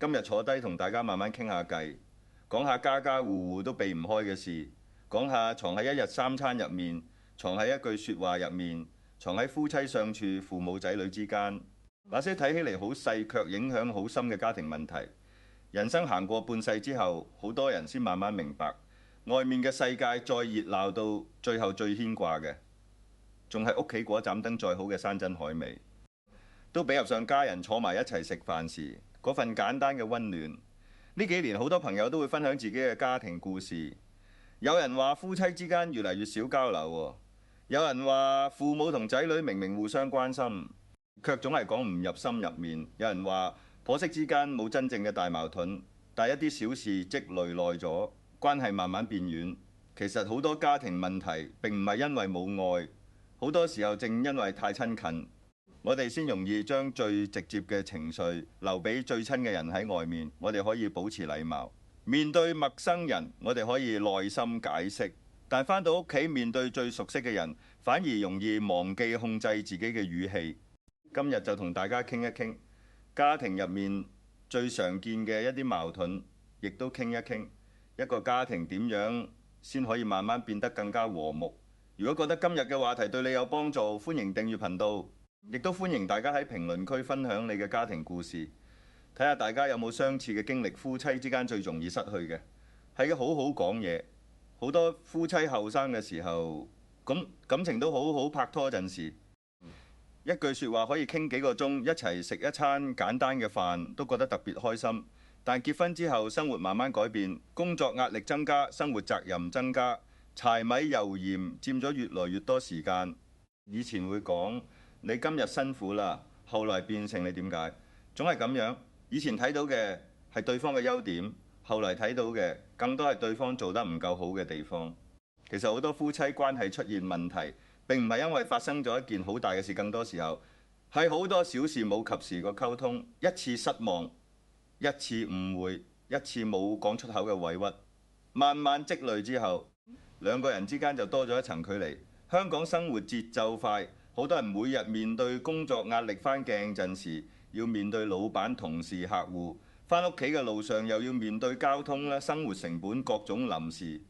今日坐低同大家慢慢傾下偈，講下家家戶戶都避唔開嘅事，講下藏喺一日三餐入面，藏喺一句説話入面，藏喺夫妻相處、父母仔女之間，那些睇起嚟好細卻影響好深嘅家庭問題。人生行過半世之後，好多人先慢慢明白，外面嘅世界再熱鬧到最後最牽掛嘅，仲係屋企嗰盞燈再好嘅山珍海味，都比不上家人坐埋一齊食飯時嗰份簡單嘅溫暖。呢幾年好多朋友都會分享自己嘅家庭故事，有人話夫妻之間越嚟越少交流喎，有人話父母同仔女明明互相關心，卻總係講唔入心入面，有人話婆媳之間冇真正嘅大矛盾，但一啲小事積累耐咗，關係慢慢變遠。其實好多家庭問題並唔係因為冇愛，好多時候正因為太親近，我哋先容易將最直接嘅情緒留俾最親嘅人喺外面。我哋可以保持禮貌，面對陌生人我哋可以耐心解釋，但返到屋企面對最熟悉嘅人，反而容易忘記控制自己嘅語氣。今日就同大家傾一傾家庭入面最常見嘅一啲矛盾，亦都傾一傾一個家庭點樣先可以慢慢變得更加和睦。如果覺得今日嘅話題對你有幫助，歡迎訂閱頻道，亦都歡迎大家喺評論區分享你嘅家庭故事，睇下大家有冇相似嘅經歷。夫妻之間最容易失去嘅係好好講嘢。好多夫妻後生嘅時候，咁感情都好好，拍拖陣時，一句説話可以傾幾個鐘，一齊食一餐簡單嘅飯都覺得特別開心。但結婚之後，生活慢慢改變，工作壓力增加，生活責任增加，柴米油鹽佔咗越來越多時間。以前會講你今日辛苦啦，後來變成你點解？總係咁樣。以前睇到嘅係對方嘅優點，後來睇到嘅更多係對方做得唔夠好嘅地方。其實好多夫妻關係出現問題，並唔係因為發生咗一件好大嘅事，更多時候係好多小事冇及時個溝通，一次失望，一次誤會，一次冇講出口嘅委屈，慢慢積累之後，兩個人之間就多咗一層距離。香港生活節奏快，好多人每日面對工作壓力返鏡陣時，要面對老闆、同事、客戶，返屋企嘅路上又要面對交通啦、生活成本、各種臨時。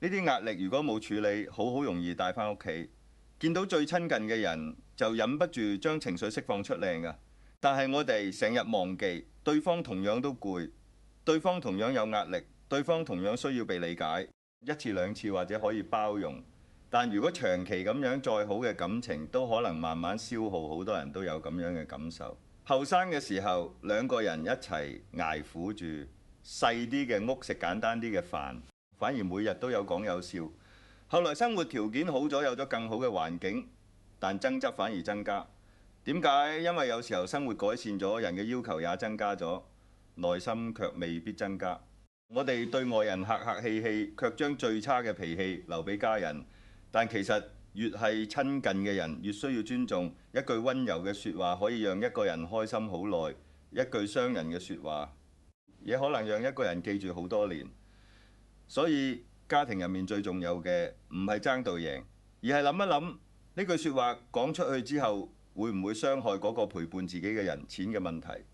呢啲壓力如果冇處理，好容易帶返屋企。見到最親近嘅人就忍不住將情緒釋放出嚟㗎。但係我哋成日忘記，對方同樣都攰，對方同樣有壓力，對方同樣需要被理解。一次兩次或者可以包容，但如果長期咁樣，再好嘅感情都可能慢慢消耗。好多人都有咁樣嘅感受。後生嘅時候，兩個人一齊捱苦住，細啲嘅屋，食簡單啲嘅飯，反而每日都有講有笑。後來生活條件好咗，有咗更好嘅環境，但爭執反而增加。點解？因為有時候生活改善咗，人嘅要求也增加咗，內心卻未必增加。我哋對外人客客氣氣，卻將最差嘅脾氣留俾家人。但其實越係親近嘅人，越需要尊重。一句溫柔嘅説話可以讓一個人開心好耐，一句傷人嘅説話也可能讓一個人記住好多年。所以家庭入面最重要嘅唔係爭到贏，而係諗一諗呢句説話講出去之後，會唔會傷害嗰個陪伴自己嘅人？錢嘅問題，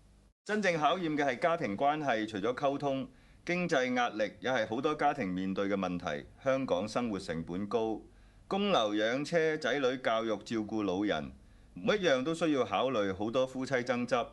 真正考驗嘅係家庭關係。除咗溝通，經濟壓力也係好多家庭面對嘅問題。香港生活成本高，供樓養車、仔女教育、照顧老人，每一樣都需要考慮。好多夫妻爭執，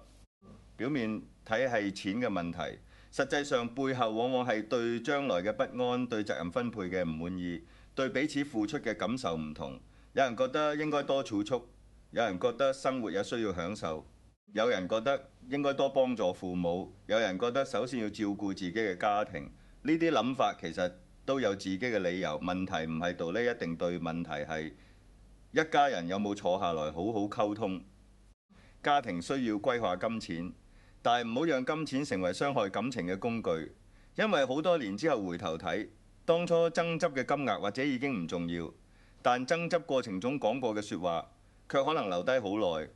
表面睇係錢嘅問題，實際上背後往往係對將來嘅不安、對責任分配嘅唔滿意、對彼此付出嘅感受唔同。有人覺得應該多儲蓄，有人覺得生活也需要享受，有人覺得應該多幫助父母，有人覺得首先要照顧自己嘅家庭。呢啲諗法其實都有自己嘅理由。問題唔係道理一定對，問題係一家人有冇坐下來好好溝通。家庭需要規劃金錢，但係唔好讓金錢成為傷害感情嘅工具。因為好多年之後回頭睇，當初爭執嘅金額或者已經唔重要，但爭執過程中講過嘅説話卻可能留低好耐。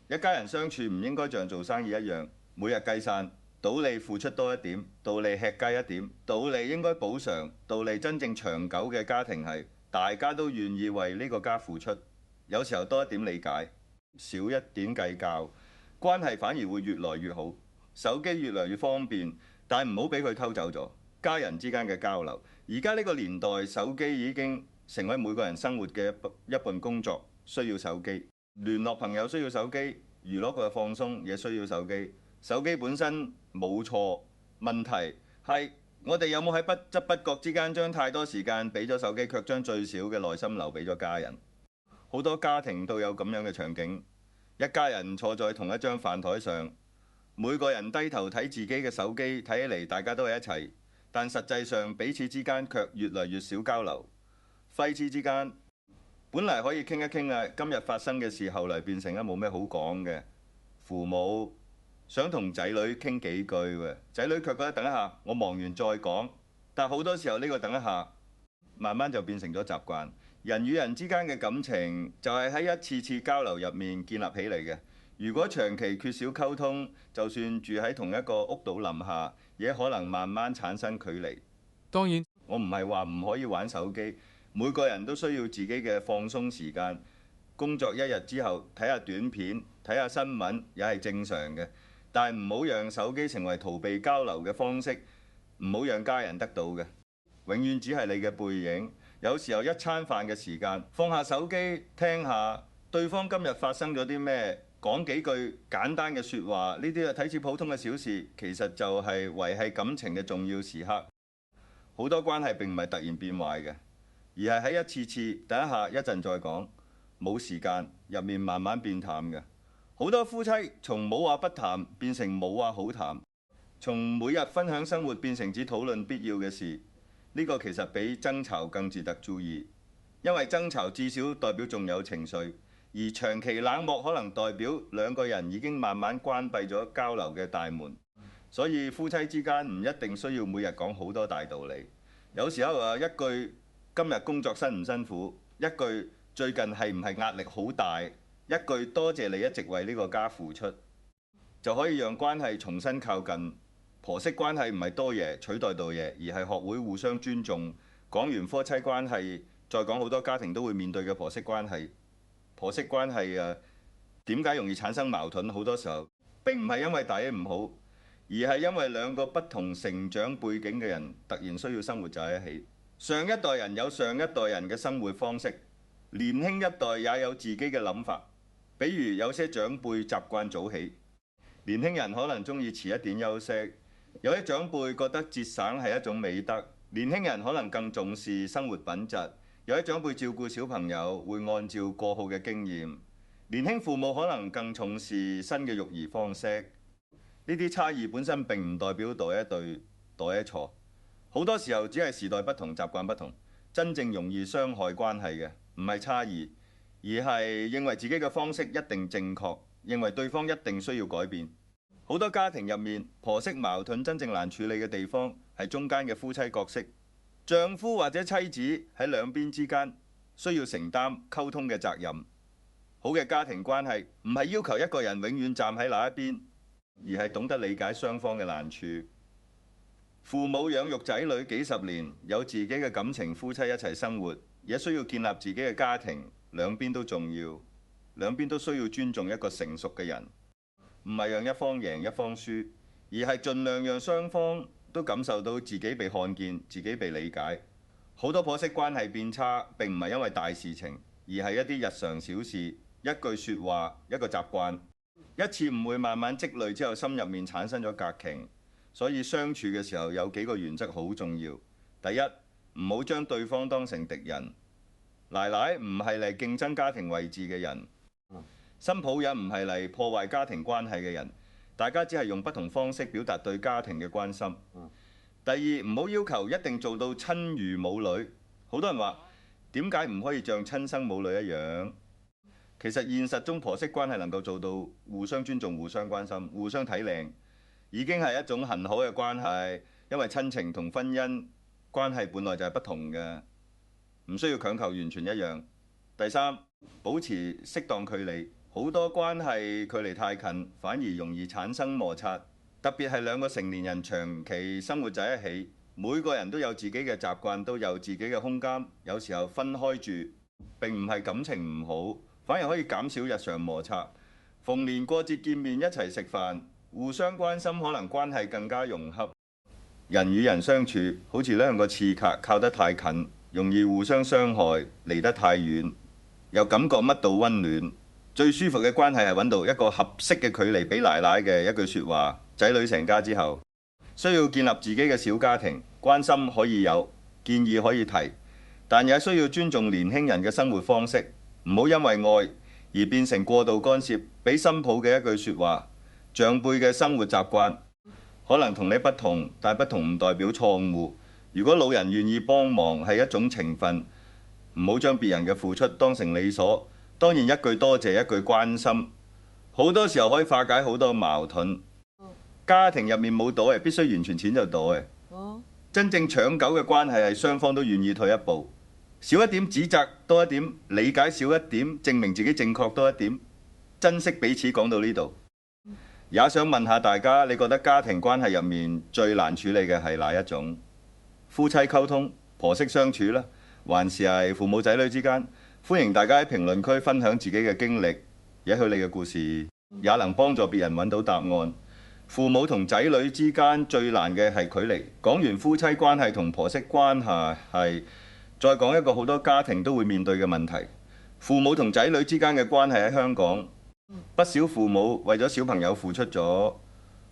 一家人相處唔應該像做生意一樣，每日計散，道理付出多一點，道理吃雞一點，道理應該補償，道理真正長久嘅家庭係大家都願意為呢個家付出。有時候多一點理解，少一點計較，關係反而會越來越好。手機越嚟越方便，但係唔好俾佢偷走咗家人之間嘅交流。而家呢個年代，手機已經成為每個人生活嘅一半，工作需要手機，聯絡朋友需要手機，娛樂嘅放鬆也需要手機。手機本身冇錯，問題係我哋有冇喺不知不覺之間將太多時間俾咗手機，卻將最少嘅耐心留俾咗家人。好多家庭都有咁樣嘅場景，一家人坐在同一張飯台上，每個人低頭睇自己嘅手機，睇起嚟大家都係一齊，但實際上彼此之間卻越嚟越少交流。彼此之間本嚟可以傾一傾啊，今日發生嘅事，後嚟變成咗冇咩好講嘅。父母想同仔女傾幾句嘅，仔女卻覺得等一下，我忙完再講。但好多時候呢個等一下，慢慢就變成咗習慣。人與人之間嘅感情就係喺一次次交流入面建立起嚟嘅。如果長期缺少溝通，就算住喺同一個屋檐林下，也可能慢慢產生距離。當然，我唔係話唔可以玩手機，每個人都需要自己嘅放鬆時間。工作一日之後睇下短片、睇下新聞也係正常嘅，但係唔好讓手機成為逃避交流嘅方式，唔好讓家人得到嘅，永遠只係你嘅背影。有時候一餐飯嘅時間，放下手機，聽下對方今日發生咗啲咩，講幾句簡單嘅説話，呢啲睇似普通嘅小事，其實就係維繫感情嘅重要時刻。好多關係並唔係突然變壞嘅，而係喺一次次等一下一陣再講，冇時間入面慢慢變淡嘅。好多夫妻從冇話不談變成冇話好談，從每日分享生活變成只討論必要嘅事。呢個其實比爭吵更值得注意，因為爭吵至少代表仲有情緒，而長期冷漠可能代表兩個人已經慢慢關閉咗交流嘅大門。所以夫妻之間唔一定需要每日講好多大道理，有時候一句今日工作辛唔辛苦，一句最近係唔係壓力好大，一句多謝你一直為呢個家付出，就可以讓關係重新靠近。婆媳關係唔係多爺取代到爺，而係學會互相尊重。講完夫妻關係，再講好多家庭都會面對嘅婆媳關係。婆媳關係點解容易產生矛盾？好多時候並唔係因為大家唔好，而係因為兩個不同成長背景嘅人突然需要生活在一起。上一代人有上一代人嘅生活方式，年輕一代也有自己嘅諗法。比如有些長輩習慣早起，年輕人可能鍾意遲一點休息。有啲長輩覺得節省係一種美德，年輕人可能更重視生活品質。有啲長輩照顧小朋友會按照過好嘅經驗，年輕父母可能更重視新嘅育兒方式。呢啲差異本身並唔代表代一對代一錯，好多時候只係時代不同、習慣不同。真正容易傷害關係嘅唔係差異，而係認為自己嘅方式一定正確，認為對方一定需要改變。好多家庭入面，婆媳矛盾真正難處理嘅地方係中間嘅夫妻角色，丈夫或者妻子喺兩邊之間需要承擔溝通嘅責任。好嘅家庭關係唔係要求一個人永遠站喺那一邊，而係懂得理解雙方嘅難處。父母養育仔女幾十年，有自己嘅感情，夫妻一齊生活，也需要建立自己嘅家庭，兩邊都重要，兩邊都需要尊重一個成熟嘅人。唔係讓一方贏一方輸，而係盡量讓雙方都感受到自己被看見、自己被理解。好多婆媳關係變差並唔係因為大事情，而係一啲日常小事，一句説話、一個習慣，一次誤會慢慢積累之後，心入面產生咗隔鰭。所以相處嘅時候有幾個原則好重要。第一，唔好將對方當成敵人。奶奶唔係嚟競爭家庭位置嘅人。新抱人唔係嚟破壞家庭關係嘅人，大家只係用不同方式表達對家庭嘅關心。第二，唔好要求一定做到親如母女。好多人話點解唔可以像親生母女一樣？其實現實中婆媳關係能夠做到互相尊重、互相關心、互相體諒，已經係一種很好嘅關係。因為親情同婚姻關係本來就係不同嘅，唔需要強求完全一樣。第三，保持適當距離。好多關係距離太近，反而容易產生摩擦。特別係兩個成年人長期生活在一起，每個人都有自己嘅習慣，都有自己嘅空間。有時候分開住並唔係感情唔好，反而可以減少日常摩擦。逢年過節見面一齊食飯，互相關心可能關係更加融洽。人與人相處好似兩個刺客，靠得太近，容易互相傷害；離得太遠，又感覺乜到溫暖。最舒服嘅關係係揾到一個合適嘅距離，俾奶奶嘅一句説話。仔女成家之後，需要建立自己嘅小家庭，關心可以有，建議可以提，但也需要尊重年輕人嘅生活方式，唔好因為愛而變成過度干涉。俾新抱嘅一句説話，長輩嘅生活習慣可能同你不同，但不同唔代表錯誤。如果老人願意幫忙係一種情分，唔好將別人嘅付出當成理所。當然一句多謝，一句關心，好多時候可以化解好多矛盾。家庭入面冇躲嘅，必須完全錢就躲嘅。真正長久嘅關係係雙方都願意退一步，少一點指責，多一點理解，少一點證明自己正確，多一點珍惜彼此。講到呢度，也想問下大家，你覺得家庭關係入面最難處理嘅係哪一種？夫妻溝通、婆媳相處啦，還是係父母仔女之間？歡迎大家喺評論區分享自己嘅經歷，也許你嘅故事也能幫助別人揾到答案。父母同仔女之間最難嘅係距離。講完夫妻關係同婆媳關係，再講一個好多家庭都會面對嘅問題。父母同仔女之間嘅關係喺香港，不少父母為咗小朋友付出咗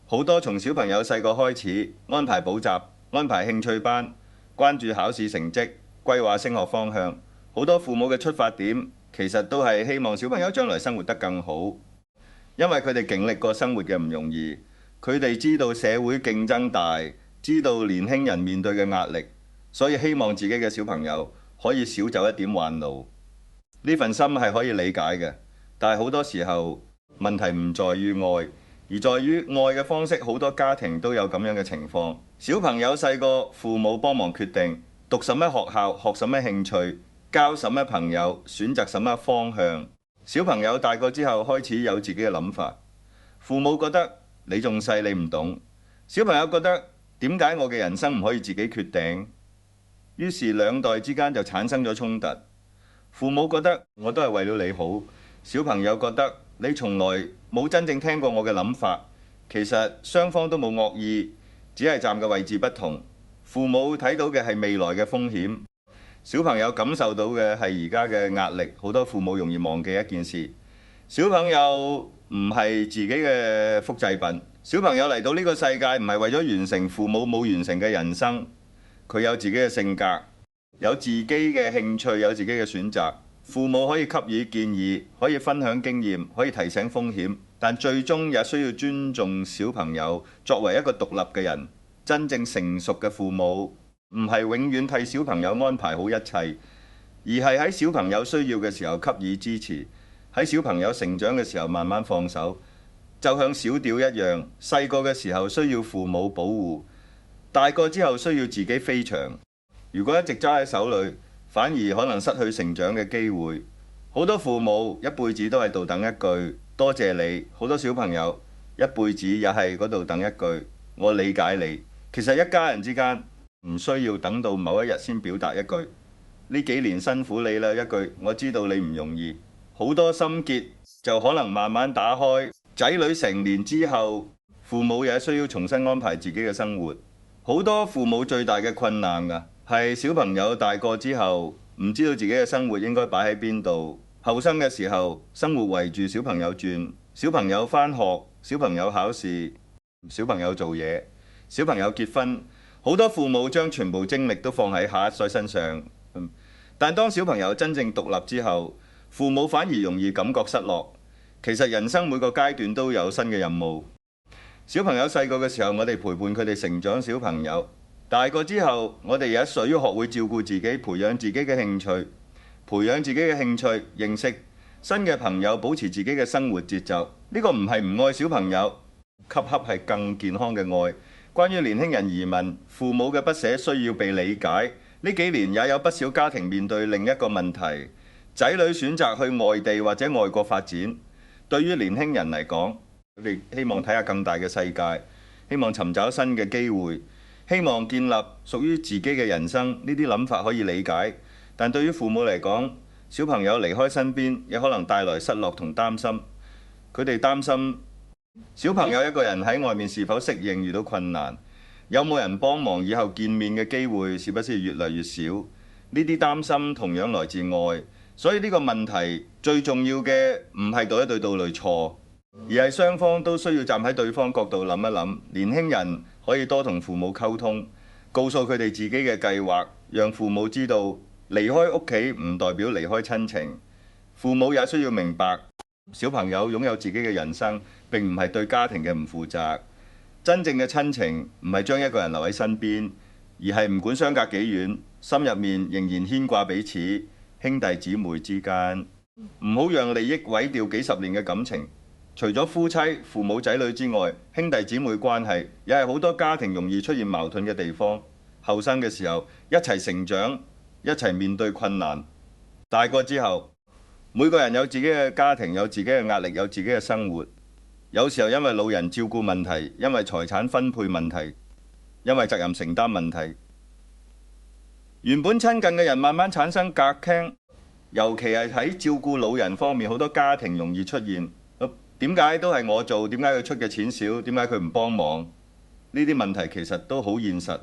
好多，從小朋友細個開始安排補習、安排興趣班、關注考試成績、規劃升學方向。好多父母嘅出發點其實都係希望小朋友將來生活得更好，因為佢哋經歷過生活嘅唔容易。佢哋知道社會競爭大，知道年輕人面對嘅壓力，所以希望自己嘅小朋友可以少走一點彎路。呢份心係可以理解嘅，但係好多時候問題唔在於愛，而在於愛嘅方式。好多家庭都有咁樣嘅情況。小朋友細個，父母幫忙決定讀什麼學校、學什麼興趣、交什麼朋友、選擇什麼方向。小朋友大個之後開始有自己嘅諗法，父母覺得你仲細，你唔懂。小朋友覺得點解我嘅人生唔可以自己決定？於是兩代之間就產生咗衝突。父母覺得我都係為了你好，小朋友覺得你從來冇真正聽過我嘅諗法。其實雙方都冇惡意，只係站嘅位置不同。父母睇到嘅係未來嘅風險，小朋友感受到嘅係而家嘅壓力。好多父母容易忘記一件事，小朋友唔係自己嘅複製品。小朋友嚟到呢個世界唔係為咗完成父母冇完成嘅人生，佢有自己嘅性格，有自己嘅興趣，有自己嘅選擇。父母可以給予建議，可以分享經驗，可以提醒風險，但最終也需要尊重小朋友作為一個獨立嘅人。真正成熟嘅父母唔係永遠替小朋友安排好一切，而係喺小朋友需要嘅時候給予支持，喺小朋友成長嘅時候慢慢放手。就像小鳥一樣，細個嘅時候需要父母保護，大個之後需要自己飛翔。如果一直揸喺手裏，反而可能失去成長嘅機會。好多父母一輩子都係度等一句多謝你，好多小朋友一輩子也係嗰度等一句我理解你。其實一家人之間唔需要等到某一日先表達一句呢幾年辛苦你啦，一句我知道你唔容易。好多心結就可能慢慢打開。仔女成年之後，父母也需要重新安排自己嘅生活。好多父母最大嘅困難㗎，係小朋友大個之後唔知道自己嘅生活應該擺喺邊度。後生嘅時候，生活圍住小朋友轉，小朋友返學，小朋友考試，小朋友做嘢，小朋友結婚。好多父母將全部精力都放喺下一代身上，但當小朋友真正獨立之後，父母反而容易感覺失落。其實人生每個階段都有新嘅任務。小朋友細個嘅時候，我哋陪伴佢哋成長；小朋友大個之後，我哋也需要學會照顧自己，培養自己嘅興趣，認識新嘅朋友，保持自己嘅生活節奏。呢個唔係唔愛小朋友，恰恰係更健康嘅愛。關於年輕人移民，父母嘅不捨需要被理解。呢幾年也有不少家庭面對另一個問題，仔女選擇去外地或者外國發展。對於年輕人嚟講，佢哋希望睇下更大嘅世界，希望尋找新嘅機會，希望建立屬於自己嘅人生。呢啲諗法可以理解，但對於父母嚟講，小朋友離開身邊，有可能帶來失落同擔心。佢哋擔心小朋友一個人喺外面是否適應遇到困難，有冇人幫忙，以後見面嘅機會是不是越嚟越少？呢啲擔心同樣來自愛，所以呢個問題最重要嘅唔係對一對道侶錯，而係雙方都需要站喺對方角度諗一諗。年輕人可以多同父母溝通，告訴佢哋自己嘅計劃，讓父母知道離開屋企唔代表離開親情。父母也需要明白，小朋友擁有自己嘅人生，並唔係對家庭嘅唔負責。真正嘅親情唔係將一個人留喺身邊，而係唔管相隔幾遠，心入面仍然牽掛彼此，兄弟姊妹之間。唔好讓利益毀掉幾十年嘅感情。除咗夫妻、父母、仔女之外，兄弟姊妹關係也係好多家庭容易出現矛盾嘅地方。後生嘅時候一齊成長，一齊面對困難，大個之後，每個人有自己嘅家庭，有自己嘅壓力，有自己嘅生活。有時候因為老人照顧問題，因為財產分配問題，因為責任承擔問題，原本親近嘅人慢慢產生隔閡。尤其係喺照顧老人方面，好多家庭容易出現點解都係我做，點解佢出嘅錢少，點解佢唔幫忙？呢啲問題其實都好現實。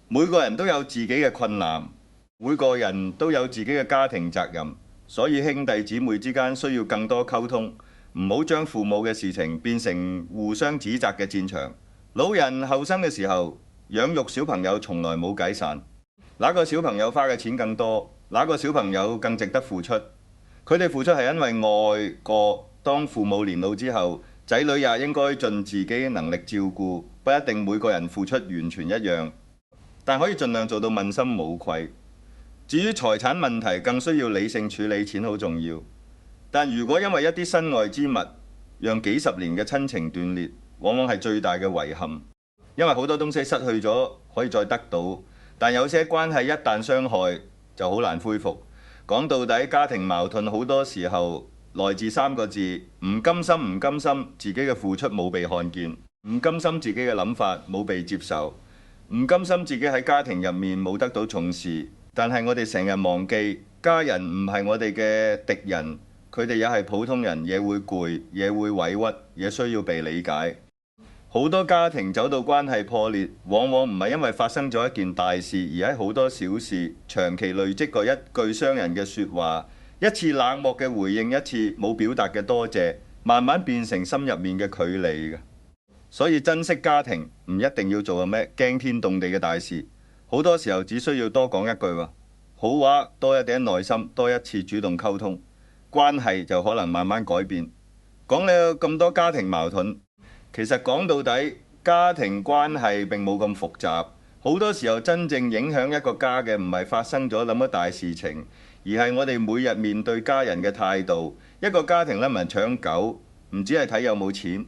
每個人都有自己嘅困難，每個人都有自己嘅家庭責任。所以兄弟姊妹之間需要更多溝通，唔好將父母嘅事情變成互相指責嘅戰場。老人後生嘅時候養育小朋友從來冇解散，哪個小朋友花嘅錢更多，哪個小朋友更值得付出。佢哋付出係因為愛過。當父母年老之後，仔女也應該盡自己能力照顧，不一定每個人付出完全一樣，但可以盡量做到問心無愧。至於財產問題，更需要理性處理，錢好重要。但如果因為一啲身外之物，讓幾十年嘅親情斷裂，往往係最大嘅遺憾。因為好多東西失去咗可以再得到，但有些關係一旦傷害就好難恢復。講到底，家庭矛盾好多時候來自三個字：唔甘心。唔甘心自己嘅付出冇被看見，唔甘心自己嘅諗法冇被接受，唔甘心自己喺家庭入面冇得到重視。但係我哋成日忘記，家人唔係我哋嘅敵人，佢哋也係普通人，也會攰，也會委屈，也需要被理解。好多家庭走到關係破裂，往往唔係因為發生咗一件大事，而喺好多小事長期累積過一句傷人嘅説話，一次冷漠嘅回應，一次冇表達嘅多謝，慢慢變成心入面嘅距離嘅。所以珍惜家庭唔一定要做個咩驚天動地嘅大事，好多時候只需要多講一句好話，多一點耐心，多一次主動溝通，關係就可能慢慢改變。講你有咁多家庭矛盾，其實講到底，家庭關係並冇咁複雜。好多時候真正影響一個家嘅唔係發生咗咁多大事情，而係我哋每日面對家人嘅態度。一個家庭咧，唔係搶狗，唔只係睇有冇錢，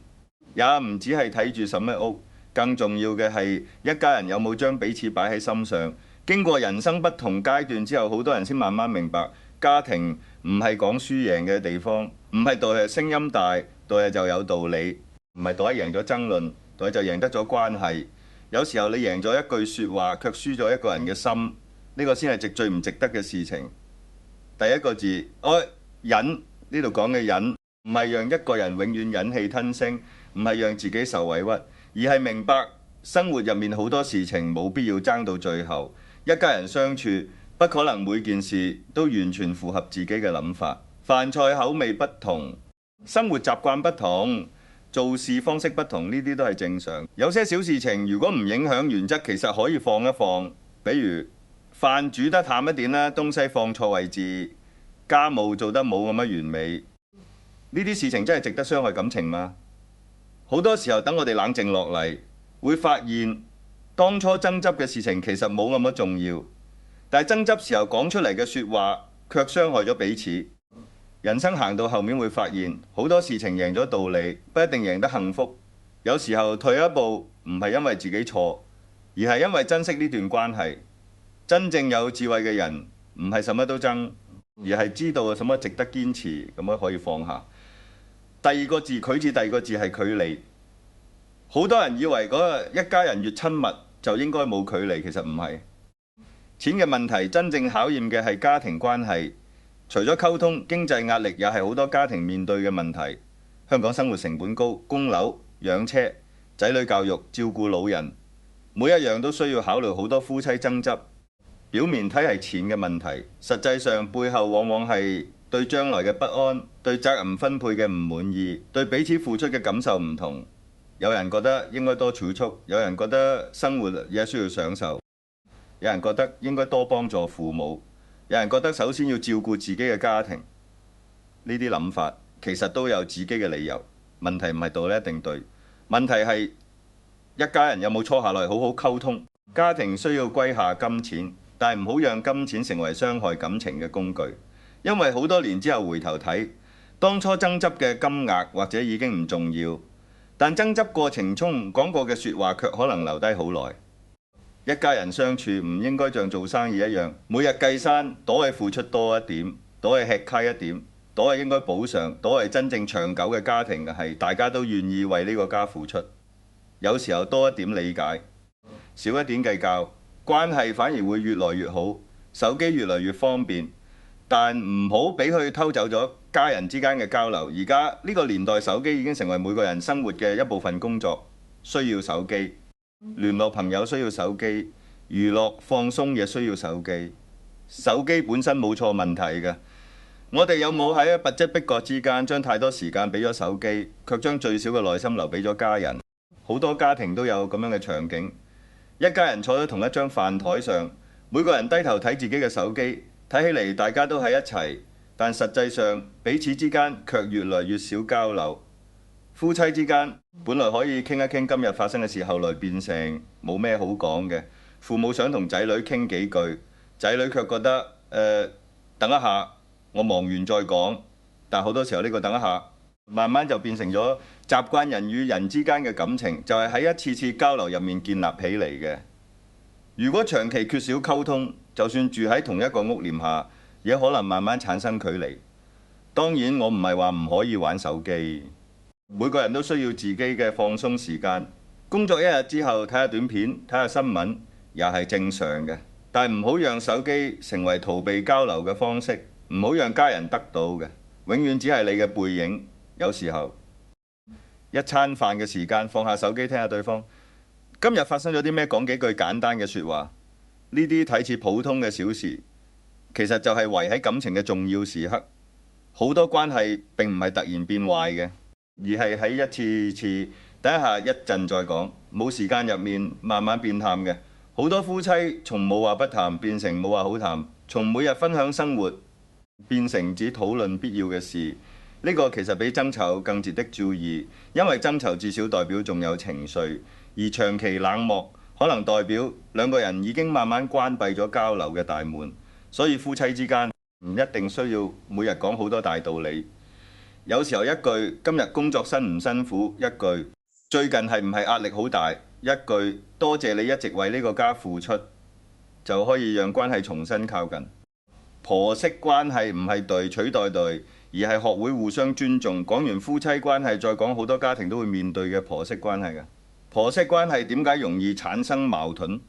也唔只係睇住什麼屋，更重要嘅係一家人有冇將彼此擺喺心上。經過人生不同階段之後，好多人先慢慢明白，家庭唔係講輸贏嘅地方，唔係到日聲音大，到日就有道理。唔係到一贏咗爭論，到一就贏得咗關係。有時候你贏咗一句説話，卻輸咗一個人嘅心，呢個先係最唔值得嘅事情。第一個字，忍，呢度講嘅忍，唔係讓一個人永遠忍氣吞聲，唔係讓自己受委屈，而係明白生活入面好多事情冇必要爭到最後。一家人相處，不可能每件事都完全符合自己嘅諗法。飯菜口味不同，生活習慣不同，做事方式不同，呢啲都係正常。有些小事情如果唔影響原則，其實可以放一放。比如飯煮得淡一點啦，東西放錯位置，家務做得冇咁樣完美，呢啲事情真係值得傷害感情嗎？好多時候等我哋冷靜落嚟，會發現當初爭執嘅事情其實冇咁樣重要，但係爭執時候講出嚟嘅説話卻傷害咗彼此。人生行到後面會發現，好多事情贏咗道理，不一定贏得幸福。有時候退一步唔係因為自己錯，而係因為珍惜呢段關係。真正有智慧嘅人唔係什麼都爭，而係知道什麼值得堅持，咁樣可以放下。第二個字，拒字第二個字係距離。好多人以為嗰一家人越親密就應該冇距離，其實唔係。錢嘅問題真正考驗嘅係家庭關係。除咗溝通，經濟壓力也係好多家庭面對嘅問題。香港生活成本高，供樓、養車、仔女教育、照顧老人，每一樣都需要考慮好多夫妻爭執。表面睇係錢嘅問題，實際上背後往往係對將來嘅不安、對責任分配嘅唔滿意、對彼此付出嘅感受唔同。有人覺得應該多儲蓄，有人覺得生活也需要享受，有人覺得應該多幫助父母，有人覺得首先要照顧自己嘅家庭。呢啲諗法其實都有自己嘅理由。問題唔係道理一定對，問題係一家人有冇坐下來好好溝通。家庭需要歸下金錢，但係唔好讓金錢成為傷害感情嘅工具。因為好多年之後回頭睇，當初爭執嘅金額或者已經唔重要，但爭執過程中講過嘅説話卻可能留低好耐。一家人相處唔應該像做生意一樣，每日計山，躲係付出多一點，躲係吃虧一點，躲係應該補償，躲係真正長久嘅家庭嘅係大家都願意為呢個家付出。有時候多一點理解，少一點計較，關係反而會越來越好。手機越來越方便，但唔好俾佢偷走咗家人之間嘅交流。而家呢個年代，手機已經成為每個人生活嘅一部分，工作需要手機，聯絡朋友需要手機，娛樂放鬆亦需要手機。手機本身冇錯問題嘅，我哋有冇喺不知不覺之間將太多時間俾咗手機，卻將最少嘅耐心留俾咗家人？好多家庭都有咁樣嘅場景，一家人坐喺同一張飯台上，每個人低頭睇自己嘅手機，睇起嚟大家都喺一齊，但實際上彼此之間卻越來越少交流。夫妻之間本來可以傾一傾今日發生嘅事，後來變成冇咩好講嘅。父母想同仔女傾幾句，仔女卻覺得等一下，我忙完再講。但好多時候呢個等一下，慢慢就變成咗習慣人與人之間嘅感情，就係喺一次次交流入面建立起嚟嘅。如果長期缺少溝通，就算住喺同一個屋檐下，也可能慢慢產生距離。當然，我唔係話唔可以玩手機，每個人都需要自己嘅放鬆時間。工作一日之後睇下短片、睇下新聞，也係正常嘅。但係唔好讓手機成為逃避交流嘅方式，唔好讓家人得到嘅，永遠只係你嘅背影。有時候一餐飯嘅時間，放下手機聽下對方今日發生咗啲咩，講幾句簡單嘅説話。呢啲睇似普通嘅小事，其實就係維繫感情嘅重要時刻。好多關係並唔係突然變壞嘅，而係喺一次次等一下一陣再講，冇時間入面慢慢變淡嘅。好多夫妻從冇話不談變成冇話好談，從每日分享生活變成只討論必要嘅事。呢個其實比爭吵更值得注意，因為爭吵至少代表仲有情緒，而長期冷漠可能代表兩個人已經慢慢關閉咗交流嘅大門。所以夫妻之間唔一定需要每日講好多大道理，有時候一句今日工作辛唔辛苦，一句最近係唔係壓力好大，一句多謝你一直為呢個家付出，就可以讓關係重新靠近。婆媳關係唔係對取代對，而係學會互相尊重。講完夫妻關係，再講好多家庭都會面對嘅婆媳關係嘅。婆媳關係點解容易產生矛盾？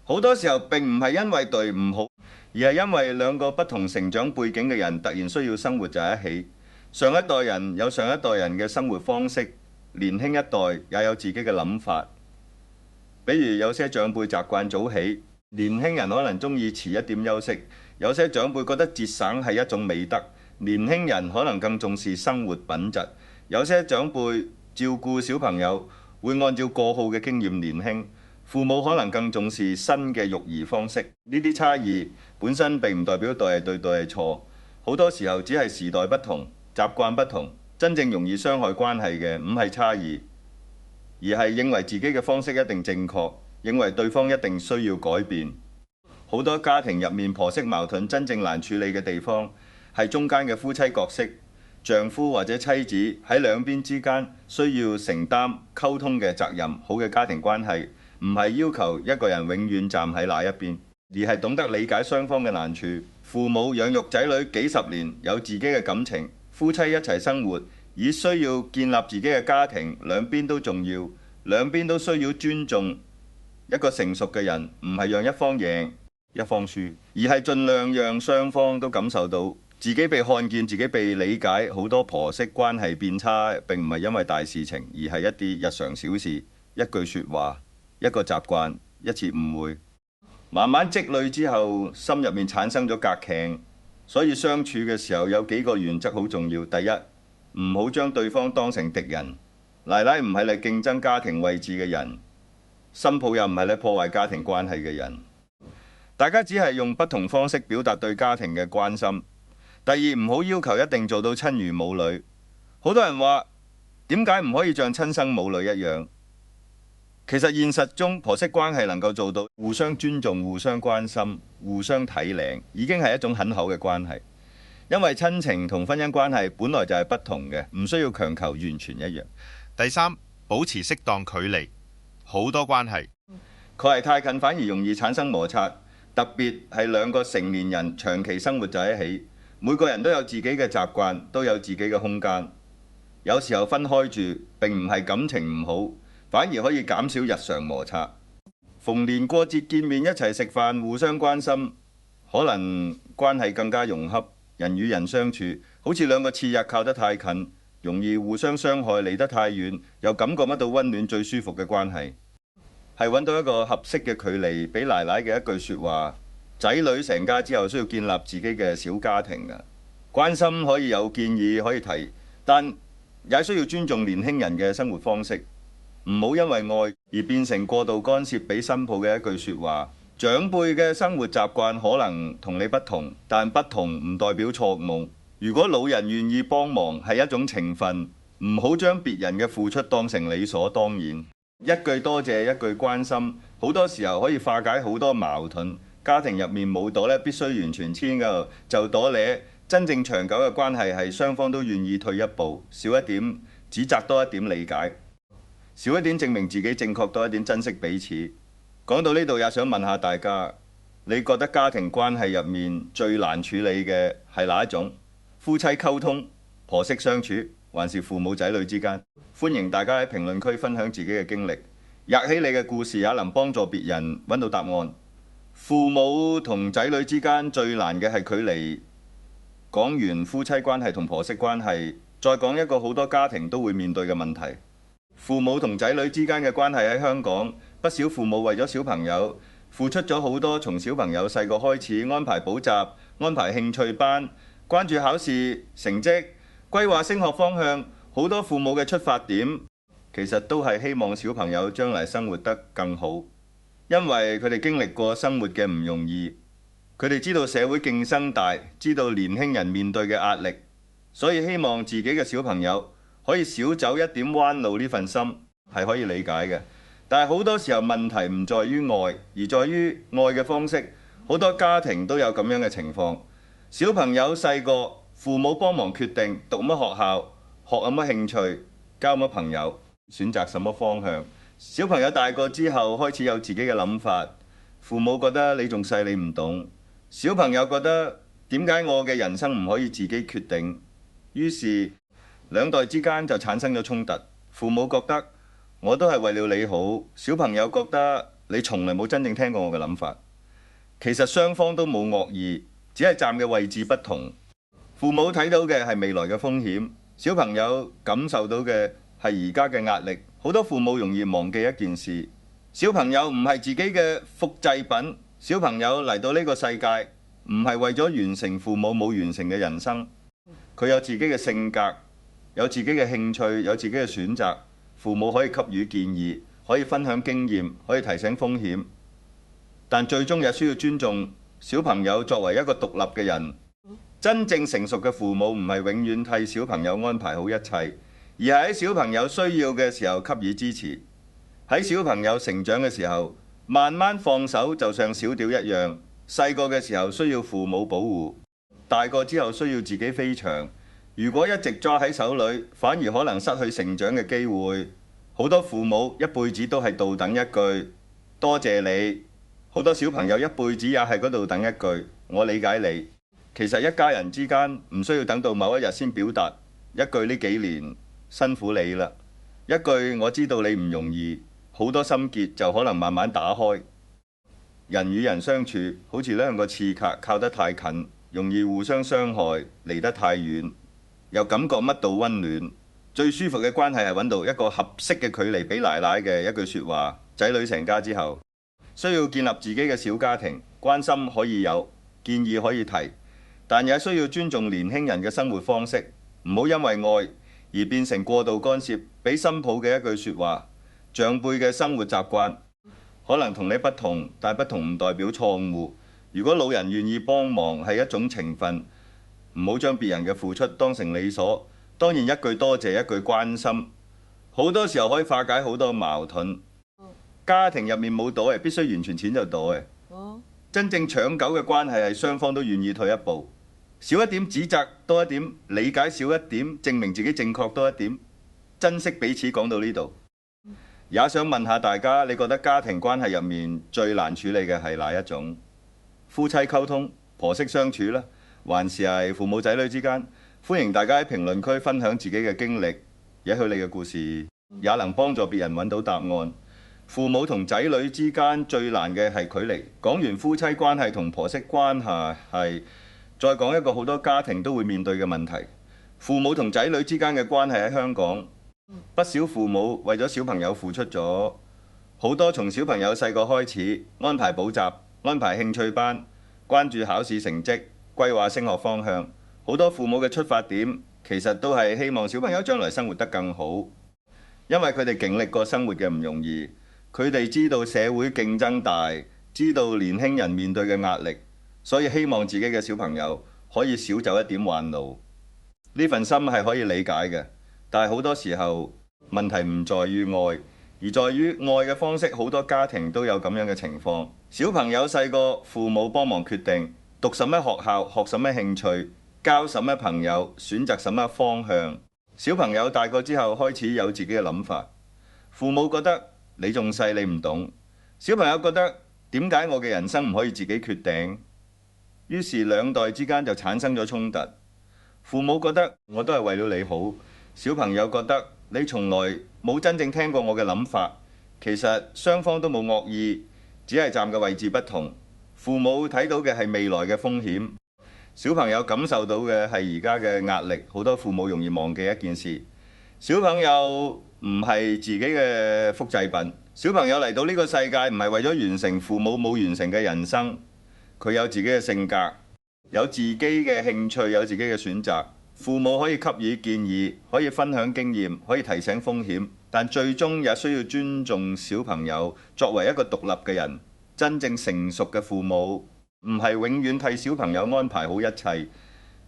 好多時候並唔係因為對唔好，而係因為兩個不同成長背景嘅人突然需要生活在一起。上一代人有上一代人嘅生活方式，年輕一代也有自己嘅諗法。比如有些長輩習慣早起，年輕人可能鍾意遲一點休息。有些長輩覺得節省係一種美德，年輕人可能更重視生活品質。有些長輩照顧小朋友會按照過號嘅經驗，年輕父母可能更重視新嘅育兒方式。呢啲差異本身並唔代表對係對，對係錯，好多時候只係時代不同、習慣不同。真正容易傷害關係嘅唔係差異，而係認為自己嘅方式一定正確，認為對方一定需要改變。好多家庭入面婆媳矛盾真正難處理嘅地方，係中間嘅夫妻角色，丈夫或者妻子喺兩邊之間需要承擔溝通嘅責任。好嘅家庭關係唔係要求一個人永遠站喺那一邊，而係懂得理解雙方嘅難處。父母養育仔女幾十年，有自己嘅感情，夫妻一齊生活，已需要建立自己嘅家庭，兩邊都重要，兩邊都需要尊重。一個成熟嘅人唔係讓一方贏一方輸，而係盡量讓雙方都感受到自己被看見、自己被理解，好多婆媳關係變差，並唔係因為大事情，而係一啲日常小事，一句説話、一個習慣、一次誤會，慢慢積累之後，心入面產生咗隔鉗。所以相處嘅時候有幾個原則好重要。第一，唔好將對方當成敵人。奶奶唔係嚟競爭家庭位置嘅人，新抱又唔係嚟破壞家庭關係嘅人。大家只係用不同方式表達對家庭嘅關心。第二，唔好要求一定做到親如母女。好多人話點解唔可以像親生母女一樣？其實現實中婆媳關係能夠做到互相尊重、互相關心、互相體諒，已經係一種很好嘅關係。因為親情同婚姻關係本來就係不同嘅，唔需要強求完全一樣。第三，保持適當距離。好多關係距離太近反而容易產生摩擦，特別係兩個成年人長期生活在一起。每個人都有自己嘅習慣，都有自己嘅空間。有時候分開住並唔係感情唔好，反而可以減少日常摩擦。逢年過節見面一齊食飯，互相關心，可能關係更加融洽。人與人相處好似兩個刺軛靠得太近，容易互相傷害；離得太遠，又感覺不到溫暖。最舒服嘅關係係揾到一個合適嘅距離。俾奶奶嘅一句説話：仔女成家之後需要建立自己嘅小家庭嘅。關心可以有建議可以提，但也需要尊重年輕人嘅生活方式，唔好因為愛而變成過度干涉。俾新抱嘅一句説話：長輩嘅生活習慣可能同你不同，但不同唔代表錯誤。如果老人願意幫忙係一種情分，唔好將別人嘅付出當成理所當然。一句多謝，一句關心，好多時候可以化解好多矛盾。家庭入面冇朵咧，必須完全黐㗎，就朵咧。真正長久嘅關係係雙方都願意退一步，少一點指責，多一點理解，少一點證明自己正確，多一點珍惜彼此。講到呢度，也想問下大家，你覺得家庭關係入面最難處理嘅係哪一種？夫妻溝通、婆媳相處，還是父母仔女之間？歡迎大家喺評論區分享自己嘅經歷，吔起你嘅故事也能幫助別人揾到答案。父母同仔女之間最難嘅係距離。講完夫妻關係同婆媳關係，再講一個好多家庭都會面對嘅問題。父母同仔女之間嘅關係喺香港，不少父母為咗小朋友付出咗好多，從小朋友細個開始安排補習、安排興趣班、關注考試成績、規劃升學方向。好多父母嘅出發點其實都係希望小朋友將來生活得更好，因為佢哋經歷過生活嘅唔容易。佢哋知道社會競爭大，知道年輕人面對嘅壓力，所以希望自己嘅小朋友可以少走一點彎路。呢份心係可以理解嘅。但係好多時候問題唔在於愛，而在於愛嘅方式。好多家庭都有咁樣嘅情況。小朋友細個，父母幫忙決定讀乜學校、學有乜興趣、交乜朋友、選擇什麼方向。小朋友大個之後開始有自己嘅諗法，父母覺得你仲細，你唔懂。小朋友覺得點解我嘅人生唔可以自己決定？於是兩代之間就產生咗衝突。父母覺得我都係為了你好，小朋友覺得你從來冇真正聽過我嘅諗法。其實雙方都冇惡意，只係站嘅位置不同。父母睇到嘅係未來嘅風險，小朋友感受到嘅係而家嘅壓力。好多父母容易忘記一件事：小朋友唔係自己嘅複製品。小朋友嚟到呢個世界，唔係為咗完成父母冇完成嘅人生。佢有自己嘅性格，有自己嘅興趣，有自己嘅選擇。父母可以給予建議，可以分享經驗，可以提醒風險，但最終也需要尊重小朋友作為一個獨立嘅人。真正成熟嘅父母唔係永遠替小朋友安排好一切，而係喺小朋友需要嘅時候給予支持。喺小朋友成長嘅時候，慢慢放手，就像小鳥一樣。細個嘅時候需要父母保護，大個之後需要自己飛翔。如果一直抓喺手裏，反而可能失去成長嘅機會。好多父母一輩子都係倒等一句多謝你，好多小朋友一輩子也係嗰度等一句我理解你。其實一家人之間唔需要等到某一日先表達一句呢幾年辛苦你啦，一句我知道你唔容易。好多心結就可能慢慢打開。人與人相處好似兩個刺客，靠得太近，容易互相傷害，離得太遠，又感覺乜都溫暖。最舒服嘅關係係揾到一個合適嘅距離，俾奶奶嘅一句説話。仔女成家之後，需要建立自己嘅小家庭，關心可以有，建議可以提，但也需要尊重年輕人嘅生活方式，唔好因為愛而變成過度干涉。俾新抱嘅一句説話，長輩嘅生活習慣可能同你不同，但不同唔代表錯誤。如果老人願意幫忙係一種情分，唔好將別人嘅付出當成理所。當然一句多謝，一句關心，好多時候可以化解好多矛盾。家庭入面冇躲嘅，必須完全錢就躲嘅。真正長久嘅關係係雙方都願意退一步，少一點指責，多一點理解，少一點證明自己正確，多一點珍惜彼此。講到呢度，也想問下大家，你覺得家庭關係入面最難處理嘅係哪一種？夫妻溝通、婆媳相處啦，還是係父母仔女之間？歡迎大家喺評論區分享自己嘅經歷，也許你嘅故事也能幫助別人揾到答案。父母同仔女之間最難嘅係距離。講完夫妻關係同婆媳關係，再講一個好多家庭都會面對嘅問題：父母同仔女之間嘅關係。喺香港，不少父母為咗小朋友付出咗好多，從小朋友細個開始安排補習、安排興趣班，關注考試成績，規劃升學方向。好多父母嘅出發點其實都係希望小朋友將來生活得更好，因為佢哋經歷過生活嘅唔容易。佢哋知道社會競爭大，知道年輕人面對嘅壓力，所以希望自己嘅小朋友可以少走一點彎路。呢份心係可以理解嘅，但係好多時候問題唔在於愛，而在於愛嘅方式。好多家庭都有咁樣嘅情況。小朋友細個，父母幫忙決定讀什麼學校、學什麼興趣、交什麼朋友、選擇什麼方向。小朋友大個之後開始有自己嘅諗法，父母覺得你仲細，你唔懂。小朋友覺得點解我嘅人生唔可以自己決定？於是兩代之間就產生咗衝突。父母覺得我都係為了你好，小朋友覺得你從來冇真正聽過我嘅諗法。其實雙方都冇惡意，只係站嘅位置不同。父母睇到嘅係未來嘅風險，小朋友感受到嘅係而家嘅壓力。好多父母容易忘記一件事：小朋友唔係自己嘅複製品。小朋友嚟到呢個世界唔係為咗完成父母冇完成嘅人生，佢有自己嘅性格，有自己嘅興趣，有自己嘅選擇。父母可以給予建議，可以分享經驗，可以提醒風險，但最終也需要尊重小朋友作為一個獨立嘅人。真正成熟嘅父母唔係永遠替小朋友安排好一切，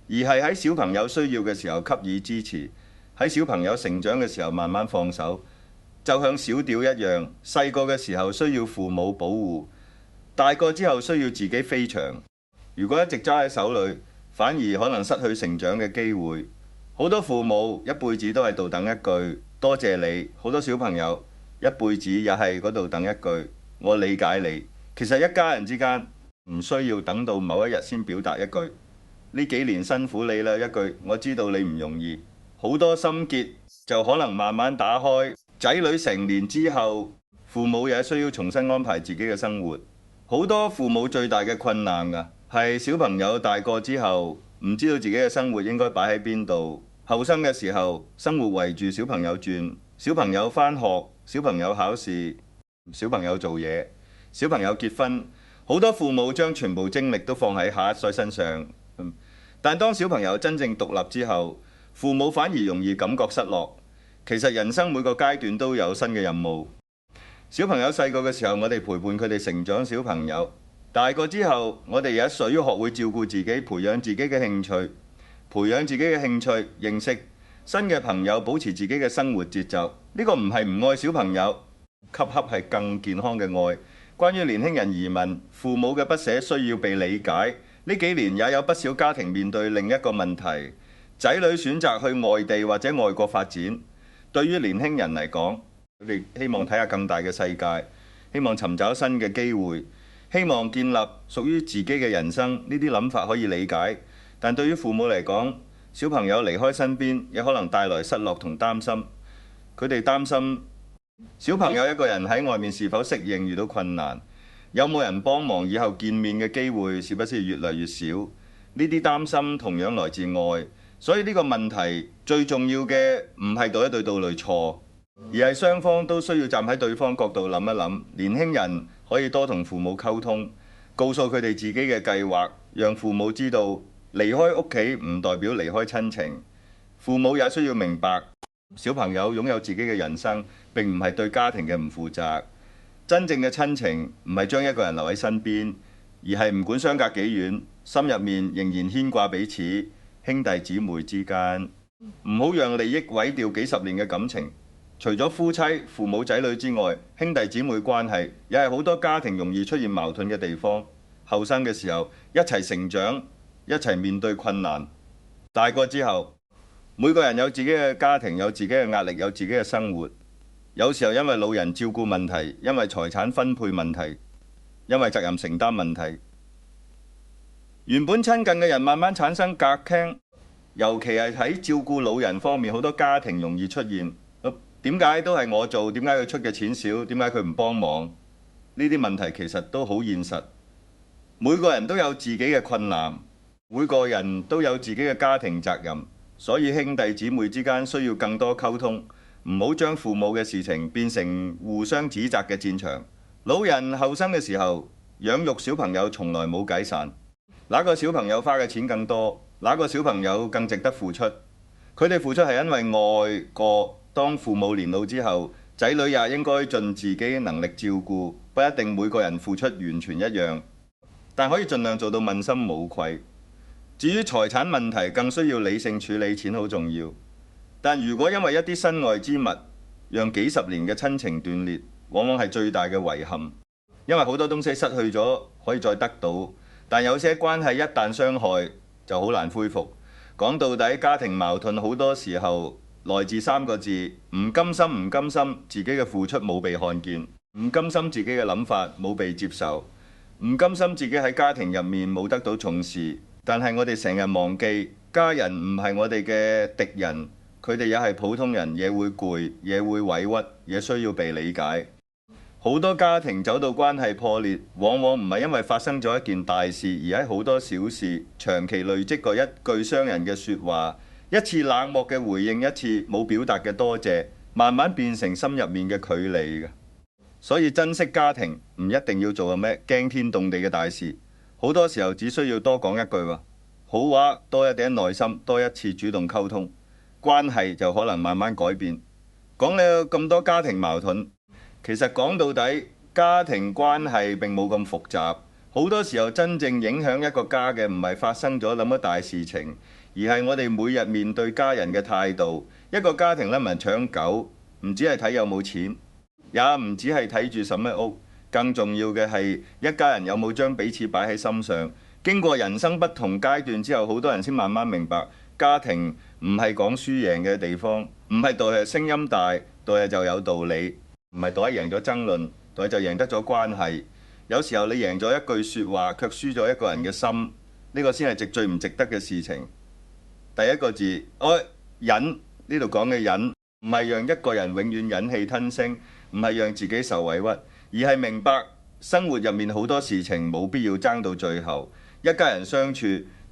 而係喺小朋友需要嘅時候給予支持，喺小朋友成長嘅時候慢慢放手。就像小鳥一樣，細個嘅時候需要父母保護，大個之後需要自己飛翔。如果一直揸喺手裏，反而可能失去成長嘅機會。好多父母一輩子都係度等一句多謝你，好多小朋友一輩子也係嗰度等一句我理解你。其實一家人之間唔需要等到某一日先表達一句呢幾年辛苦你啦，一句我知道你唔容易。好多心結就可能慢慢打開。仔女成年之後，父母也需要重新安排自己嘅生活。好多父母最大嘅困難㗎係小朋友大個之後唔知道自己嘅生活應該擺喺邊度。後生嘅時候生活圍住小朋友轉，小朋友返學，小朋友考試，小朋友做嘢，小朋友結婚。好多父母將全部精力都放喺下一代身上，但當小朋友真正獨立之後，父母反而容易感覺失落。其實人生每個階段都有新嘅任務。小朋友細個嘅時候，我哋陪伴佢哋成長；小朋友大個之後，我哋也需要學會照顧自己，培養自己嘅興趣，認識新嘅朋友，保持自己嘅生活節奏。呢個唔係唔愛小朋友，恰恰係更健康嘅愛。關於年輕人移民，父母嘅不捨需要被理解。呢幾年也有不少家庭面對另一個問題：仔女選擇去外地或者外國發展。對於年輕人嚟講，佢哋希望睇下更大嘅世界，希望尋找新嘅機會，希望建立屬於自己嘅人生。呢啲諗法可以理解，但對於父母嚟講，小朋友離開身邊，也可能帶來失落同擔心。佢哋擔心小朋友一個人喺外面是否適應，遇到困難，有冇人幫忙，以後見面嘅機會是不是越嚟越少？呢啲擔心同樣來自愛，所以呢個問題最重要嘅唔係對一對道侶錯，而係雙方都需要站喺對方角度諗一諗。年輕人可以多同父母溝通，告訴佢哋自己嘅計劃，讓父母知道離開屋企唔代表離開親情。父母也需要明白，小朋友擁有自己嘅人生，並唔係對家庭嘅唔負責。真正嘅親情唔係將一個人留喺身邊，而係唔管相隔幾遠，心入面仍然牽掛彼此，兄弟姊妹之間。唔好讓利益毀掉幾十年嘅感情。除咗夫妻、父母、仔女之外，兄弟姊妹關係也係好多家庭容易出現矛盾嘅地方。後生嘅時候一齊成長，一齊面對困難，大個之後，每個人有自己嘅家庭，有自己嘅壓力，有自己嘅生活。有時候因為老人照顧問題，因為財產分配問題，因為責任承擔問題，原本親近嘅人慢慢產生隔閡。尤其係喺照顧老人方面，好多家庭容易出現點解都係我做，點解佢出嘅錢少，點解佢唔幫忙？呢啲問題其實都好現實。每個人都有自己嘅困難，每個人都有自己嘅家庭責任，所以兄弟姊妹之間需要更多溝通，唔好將父母嘅事情變成互相指責嘅戰場。老人後生嘅時候養育小朋友從來冇解散，哪個小朋友花嘅錢更多，哪個小朋友更值得付出。佢哋付出係因為愛過。當父母年老之後，仔女也應該盡自己能力照顧，不一定每個人付出完全一樣，但可以盡量做到問心無愧。至於財產問題，更需要理性處理，錢好重要。但如果因為一啲身外之物，讓幾十年嘅親情斷裂，往往係最大嘅遺憾。因為好多東西失去咗可以再得到，但有些關係一旦傷害就好難恢復。講到底，家庭矛盾好多時候來自三個字：唔甘心。唔甘心自己嘅付出冇被看見，唔甘心自己嘅諗法冇被接受，唔甘心自己喺家庭入面冇得到重視。但係我哋成日忘記，家人唔係我哋嘅敵人，佢哋也係普通人，也會攰，也會委屈，也需要被理解。好多家庭走到關係破裂，往往唔係因為發生咗一件大事，而喺好多小事長期累積過一句傷人嘅説話，一次冷漠嘅回應，一次冇表達嘅多謝，慢慢變成心入面嘅距離嘅。所以珍惜家庭唔一定要做個咩驚天動地嘅大事，好多時候只需要多講一句話，好話，多一點耐心，多一次主動溝通，關係就可能慢慢改變。講你有咁多家庭矛盾，其實講到底，家庭關係並冇咁複雜。好多時候真正影響一個家嘅唔係發生咗咁多大事情，而係我哋每日面對家人嘅態度。一個家庭咧，唔係搶狗，唔止係睇有冇錢，也唔止係睇住什麼屋，更重要嘅係一家人有冇將彼此擺喺心上。經過人生不同階段之後，好多人先慢慢明白，家庭唔係講輸贏嘅地方，唔係到係聲音大，到係就有道理，唔係到係贏咗爭論，到係就贏得咗關係。有時候你贏咗一句説話，卻輸咗一個人嘅心，呢個先係最唔值得嘅事情。第一個字，忍，呢度講嘅忍，唔係讓一個人永遠忍氣吞聲，唔係讓自己受委屈，而係明白生活入面好多事情冇必要爭到最後。一家人相處，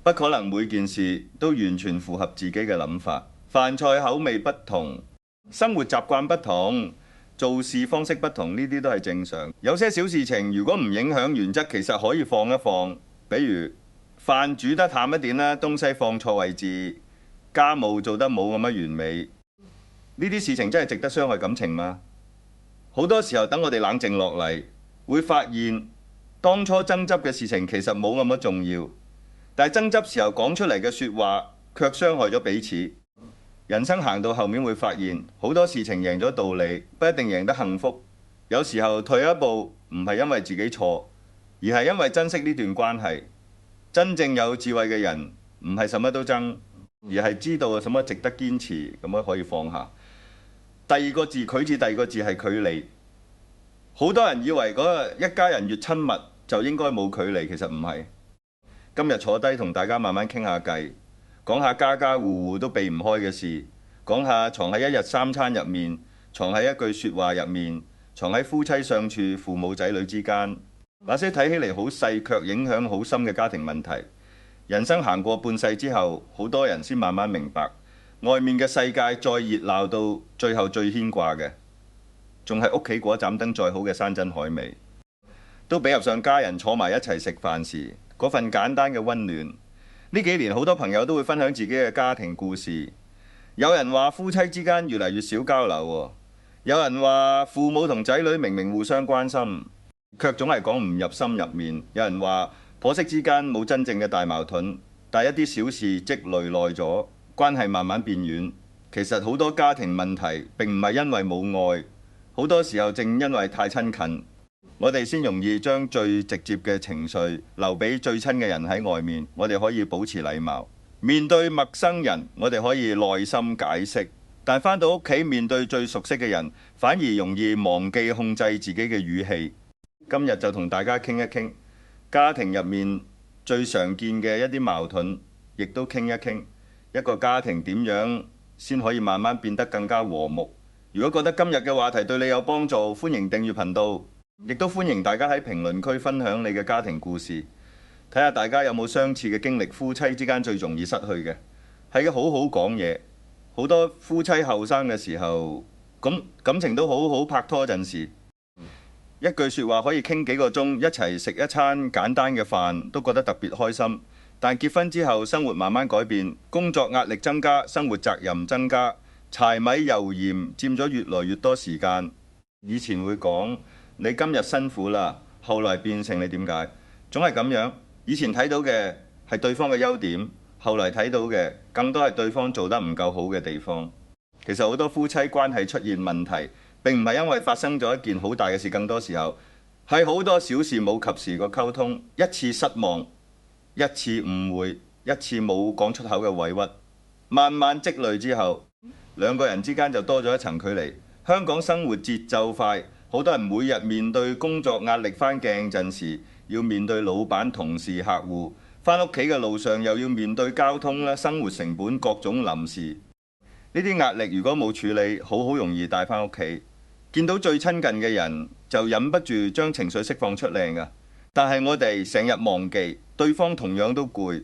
不可能每件事都完全符合自己嘅諗法。飯菜口味不同，生活習慣不同，做事方式不同，呢啲都係正常。有些小事情如果唔影響原則，其實可以放一放。比如飯煮得淡一點啦，東西放錯位置，家務做得冇咁樣完美，呢啲事情真係值得傷害感情嗎？好多時候等我哋冷靜落嚟，會發現當初爭執嘅事情其實冇咁樣重要，但係爭執時候講出嚟嘅説話卻傷害咗彼此。人生行到後面會發現，好多事情贏咗道理，不一定贏得幸福。有時候退一步唔係因為自己錯，而係因為珍惜呢段關係。真正有智慧嘅人唔係什麼都爭，而係知道什麼值得堅持，咁樣可以放下。第二個字，佢字第二個字係距離。好多人以為嗰一家人越親密就應該冇距離，其實唔係。今日坐低同大家慢慢傾下偈，講下家家戶戶都避唔開嘅事，講下藏喺一日三餐入面，藏喺一句説話入面，藏喺夫妻相處、父母仔女之間，那些睇起嚟好細卻影響好深嘅家庭問題。人生行過半世之後，好多人先慢慢明白，外面嘅世界再熱鬧到最後最牽掛嘅，仲係屋企嗰盞燈再好嘅山珍海味，都比不上家人坐埋一齊食飯時嗰份簡單嘅溫暖。呢幾年好多朋友都會分享自己嘅家庭故事，有人話夫妻之間越嚟越少交流喎，有人話父母同仔女明明互相關心，卻總係講唔入心入面。有人話婆媳之間冇真正嘅大矛盾，但一啲小事積累耐咗，關係慢慢變遠。其實好多家庭問題並唔係因為冇愛，好多時候正因為太親近，我哋先容易將最直接嘅情緒留俾最親嘅人喺外面。我哋可以保持禮貌，面對陌生人我哋可以耐心解釋，但返到屋企面對最熟悉嘅人，反而容易忘記控制自己嘅語氣。今日就同大家傾一傾家庭入面最常見嘅一啲矛盾，亦都傾一傾一個家庭點樣先可以慢慢變得更加和睦。如果覺得今日嘅話題對你有幫助，歡迎訂閱頻道，亦都歡迎大家喺評論區分享你嘅家庭故事，睇下大家有冇相似嘅經歷。夫妻之間最容易失去嘅係好好講嘢。好多夫妻後生嘅時候，咁感情都好好，拍拖陣時，一句説話可以傾幾個鐘，一齊食一餐簡單嘅飯都覺得特別開心。但結婚之後，生活慢慢改變，工作壓力增加，生活責任增加，柴米油鹽佔咗越來越多時間。以前會講你今日辛苦啦，後來變成你點解？總係咁樣。以前睇到嘅係對方嘅優點，後來睇到嘅更多係對方做得唔夠好嘅地方。其實好多夫妻關係出現問題，並唔係因為發生咗一件好大嘅事，更多時候係好多小事冇及時個溝通，一次失望，一次誤會，一次冇講出口嘅委屈，慢慢積累之後，兩個人之間就多咗一層距離。香港生活節奏快，好多人每日面對工作壓力，返鏡陣時要面對老闆、同事、客戶，返屋企嘅路上又要面對交通啦、生活成本、各種臨時。呢啲壓力如果冇處理，好容易帶返屋企。見到最親近嘅人就忍不住將情緒釋放出嚟㗎。但係我哋成日忘記對方同樣都攰，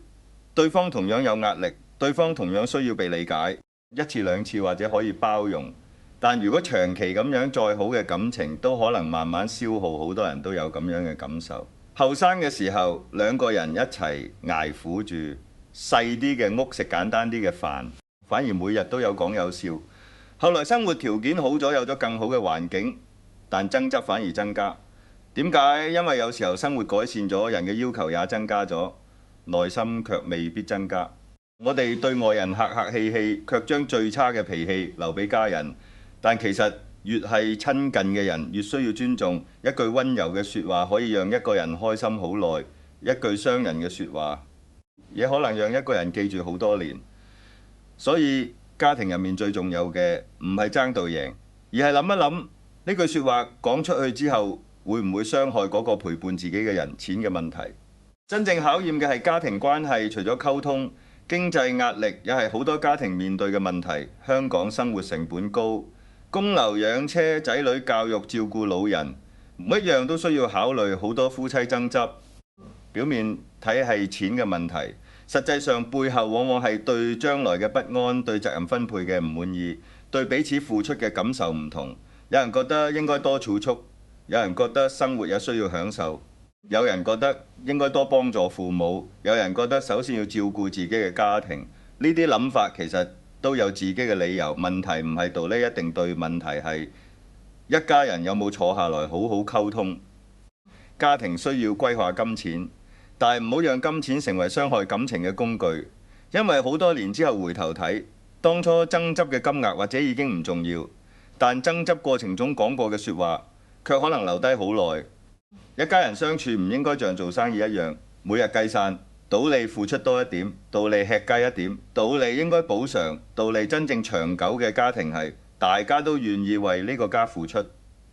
對方同樣有壓力，對方同樣需要被理解。一次兩次或者可以包容，但如果長期咁樣，再好嘅感情都可能慢慢消耗。好多人都有咁樣嘅感受。後生嘅時候兩個人一齊捱苦住，細啲嘅屋，食簡單啲嘅飯，反而每日都有講有笑。後來生活條件好咗，有咗更好嘅環境，但爭執反而增加。點解？因為有時候生活改善咗，人嘅要求也增加咗，內心卻未必增加。我哋對外人客客氣氣，卻將最差嘅脾氣留俾家人。但其實越係親近嘅人，越需要尊重。一句溫柔嘅説話可以讓一個人開心好耐，一句傷人嘅説話也可能讓一個人記住好多年。所以家庭入面最重要嘅唔係爭到贏，而係諗一諗呢句説話講出去之後，會唔會傷害嗰個陪伴自己嘅人？錢嘅問題，真正考驗嘅係家庭關係。除咗溝通，經濟壓力也係好多家庭面對嘅問題。香港生活成本高，供樓養車、仔女教育、照顧老人，每一樣都需要考慮。好多夫妻爭執，表面睇係錢嘅問題，實際上背後往往係對將來嘅不安、對責任分配嘅唔滿意、對彼此付出嘅感受唔同。有人覺得應該多儲蓄，有人覺得生活也需要享受，有人覺得應該多幫助父母，有人覺得首先要照顧自己嘅家庭。呢啲諗法其實都有自己嘅理由。問題唔係道理一定對，問題係一家人有冇坐下來好好溝通。家庭需要規劃金錢，但係唔好讓金錢成為傷害感情嘅工具。因為好多年之後回頭睇，當初爭執嘅金額或者已經唔重要，但爭執過程中講過嘅説話卻可能留低好耐。一家人相處唔應該像做生意一樣，每日計算，道理付出多一點，道理吃雞一點，道理應該補償，道理真正長久嘅家庭係大家都願意為呢個家付出。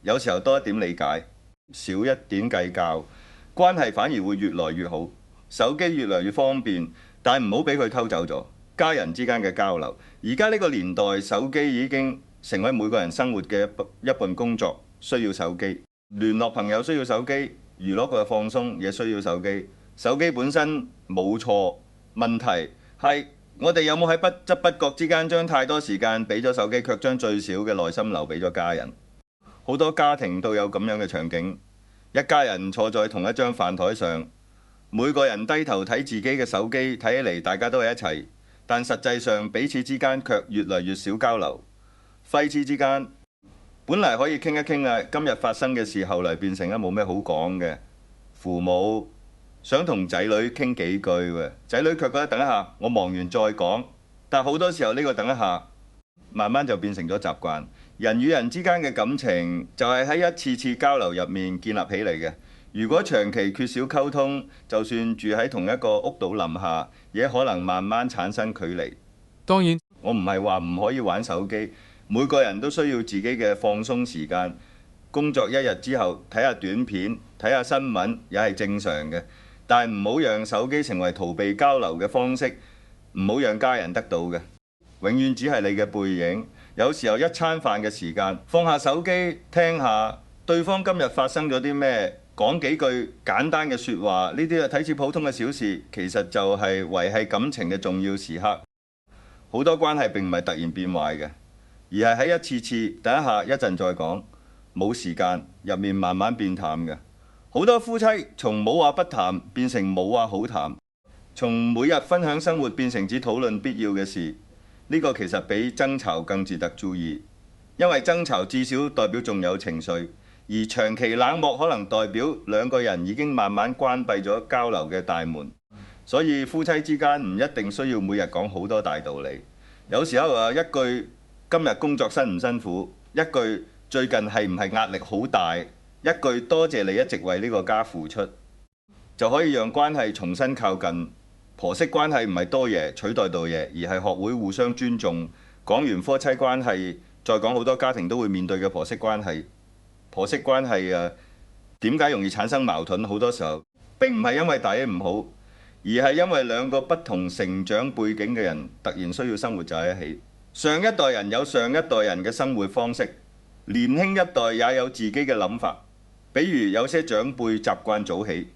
有時候多一點理解，少一點計較，關係反而會越來越好。手機越來越方便，但唔好俾佢偷走咗家人之間嘅交流。而家呢個年代，手機已經成為每個人生活嘅一半，工作需要手機，聯絡朋友需要手機，娛樂嘅放鬆也需要手機。手機本身冇錯，問題係我哋有冇喺不知不覺之間將太多時間俾咗手機，卻將最少嘅耐心留俾咗家人。好多家庭都有咁樣嘅場景，一家人坐在同一張飯台上，每個人低頭睇自己嘅手機，睇起嚟大家都係一齊，但實際上彼此之間卻越嚟越少交流。揮之之間，本嚟可以傾一傾啊，今日發生嘅事，後嚟變成咗冇咩好講嘅。父母想同仔女傾幾句嘅，仔女卻覺得等一下，我忙完再講。但好多時候呢個等一下，慢慢就變成咗習慣。人與人之間嘅感情就係喺一次次交流入面建立起嚟嘅。如果長期缺少溝通，就算住喺同一個屋檐林下，也可能慢慢產生距離。當然，我唔係話唔可以玩手機，每個人都需要自己嘅放鬆時間。工作一日之後睇下短片、睇下新聞也係正常嘅，但係唔好讓手機成為逃避交流嘅方式，唔好讓家人得到嘅，永遠只係你嘅背影。有時候一餐飯嘅時間，放下手機聽下對方今日發生咗啲咩，講幾句簡單嘅説話，呢啲睇似普通嘅小事，其實就係維繫感情嘅重要時刻。好多關係並唔係突然變壞嘅，而係喺一次次等一下一陣再講，冇時間入面慢慢變淡嘅。好多夫妻從冇話不談變成冇話好談，從每日分享生活變成只討論必要嘅事。呢個其實比爭吵更值得注意，因為爭吵至少代表仲有情緒，而長期冷漠可能代表兩個人已經慢慢關閉咗交流嘅大門。所以夫妻之間唔一定需要每日講好多大道理，有時候一句今日工作辛唔辛苦，一句最近係唔係壓力好大，一句多謝你一直為呢個家付出，就可以讓關係重新靠近。婆媳關係唔係多爺取代道爺，而係學會互相尊重。講完夫妻關係，再講好多家庭都會面對嘅婆媳關係。婆媳關係點解容易產生矛盾？好多時候並唔係因為大家唔好，而係因為兩個不同成長背景嘅人突然需要生活在一起。上一代人有上一代人嘅生活方式，年輕一代也有自己嘅諗法。比如有些長輩習慣早起，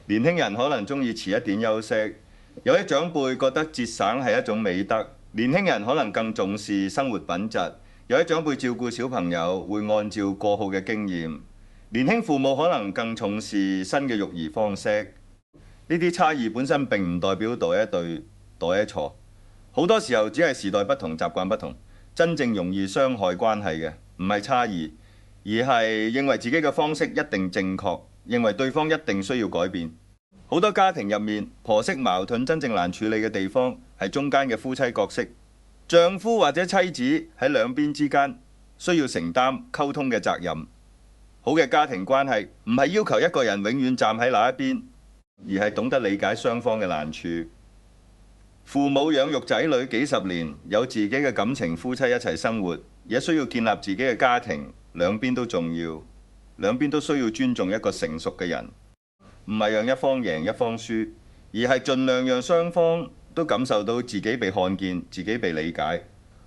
年輕人可能中意遲一點休息。有啲長輩覺得節省係一種美德，年輕人可能更重視生活品質。有啲長輩照顧小朋友會按照過好嘅經驗，年輕父母可能更重視新嘅育兒方式。呢啲差異本身並唔代表代一對代一錯，好多時候只係時代不同、習慣不同。真正容易傷害關係嘅唔係差異，而係認為自己嘅方式一定正確，認為對方一定需要改變。好多家庭入面，婆媳矛盾真正難處理嘅地方係中間嘅夫妻角色，丈夫或者妻子喺兩邊之間需要承擔溝通嘅責任。好嘅家庭關係唔係要求一個人永遠站喺那一邊，而係懂得理解雙方嘅難處。父母養育仔女幾十年，有自己嘅感情，夫妻一齊生活，也需要建立自己嘅家庭，兩邊都重要，兩邊都需要尊重一個成熟嘅人。唔係讓一方贏一方輸，而係盡量讓雙方都感受到自己被看見、自己被理解。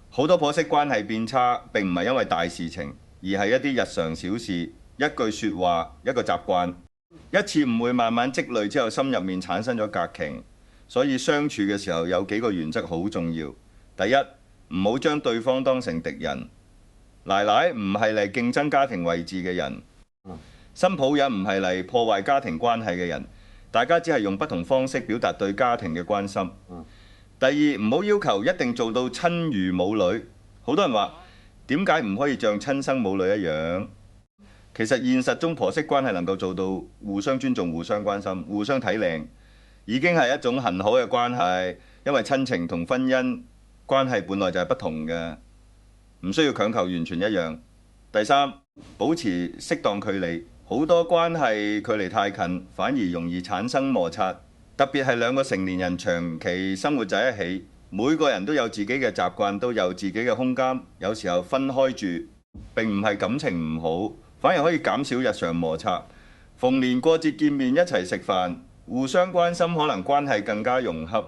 好多婆媳關係變差並唔係因為大事情，而係一啲日常小事，一句説話、一個習慣，一次誤會慢慢積累之後，心入面產生咗隔鰭。所以相處嘅時候有幾個原則好重要。第一，唔好將對方當成敵人。奶奶唔係嚟競爭家庭位置嘅人。新抱人唔係嚟破壞家庭關係嘅人，大家只係用不同方式表達對家庭嘅關心。第二，唔好要求一定做到親如母女。好多人話點解唔可以像親生母女一樣？其實現實中婆媳關係能夠做到互相尊重、互相關心、互相體諒，已經係一種很好嘅關係。因為親情同婚姻關係本來就係不同嘅，唔需要強求完全一樣。第三，保持適當距離。好多關係距離太近，反而容易產生摩擦。特別係兩個成年人長期生活在一起，每個人都有自己嘅習慣，都有自己嘅空間。有時候分開住並唔係感情唔好，反而可以減少日常摩擦。逢年過節見面一齊食飯，互相關心，可能關係更加融洽。